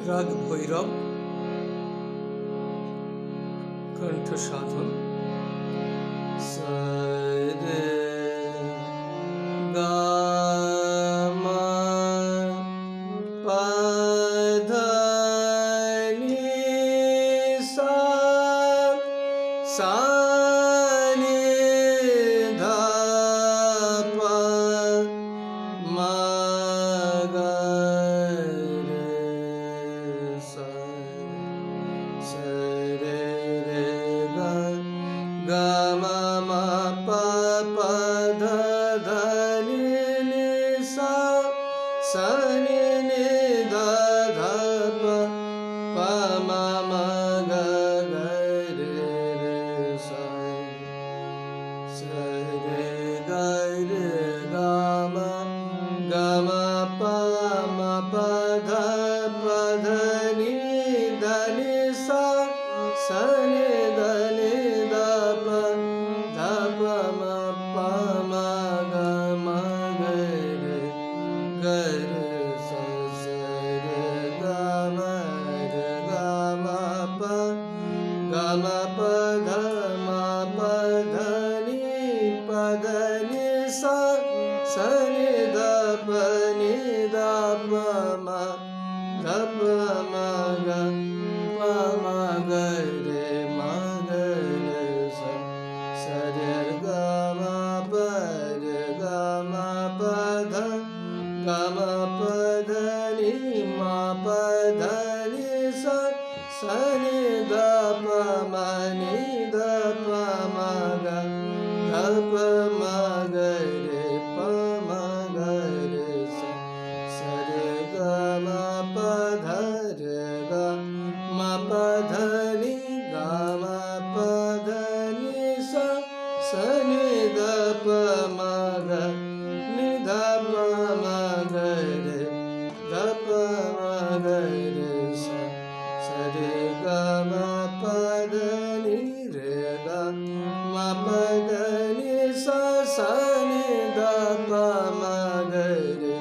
राग भैरव कंठ साधन सा रे गा मा पा धा नी सा नी धा पा मा गा रे सा रे रे गा गा मा मा पा पा धा धा नी सा नी धा धा पा पा मा मा गा गा रे सा रे गा मा पा धा नी धा नी सा नी धा नी धा पा धा पा मा गा मा गा रे सा रे गा मा पा धा नी सा नी धा पा नी धा पा मा धा पा मा गा पा मा गा रे सा रे गा मा पा धा नी पा धा नी सा नी धा पा मा नी धा पा मा गा धा पा मा गा रे पा मा गा रे सा रे गा मा पा धा रे गा मा पा धा नी गा मा पा धा नी सा नी धा पा मा गा नी धा पा मा गा रे धा पा मा गा रे सा रे गा मा पा धा नी रे गा मा पा धा नी सा नी धा पा मा गा रे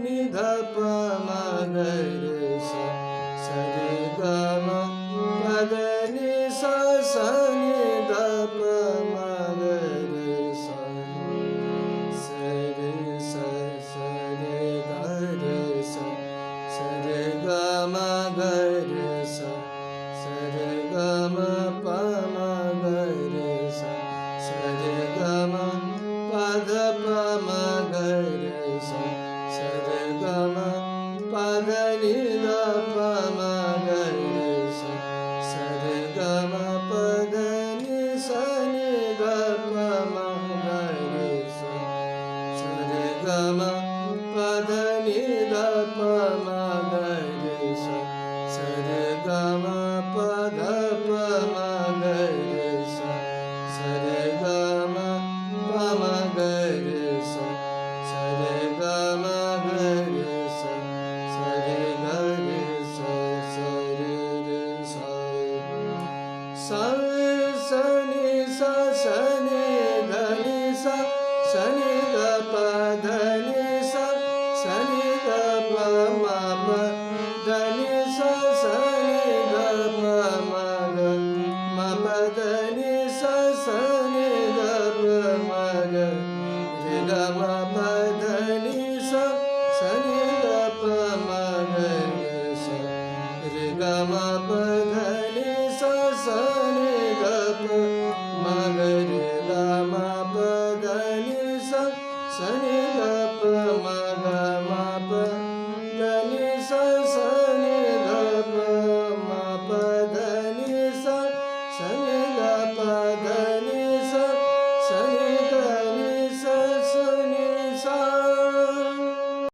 नी धा पा मा गा रे सा रे गा मा पा धा नी सा नी धा पा मा गा रे सा रे गा रे सा रे गा मा गा रे सा रे गा मा पा मा गा रे सा रे गा मा पा धा पा मा गा रे सा रे गा मा पा धा नी धा पा मा गा रे सा रे गा मा पा धा नी सा नी धा पा मा गा रे सा रे गा मा पा धा नी धा पा मा गा रे सा रे गा मा पा धा पा मा गा रे सा रे गा मा पा मा गा रे सा रे गा मा गा रे सा रे गा रे सा रे रे सा नी सा नी धा नी सा नी धा पा धा नी सा नी धा पा मा पा धा नी सा नी धा पा मा गा मा पा धा नी सा नी धा पा मा गा रे गा मा पा धा नी सा नी धा पा मा गा रे सा रे गा मा पा धा नी सा नी धा पा मा गा रे गा मा पा धा नी सा नी धा पा मा गा मा पा धा नी सा नी धा पा मा पा धा नी सा नी धा पा धा नी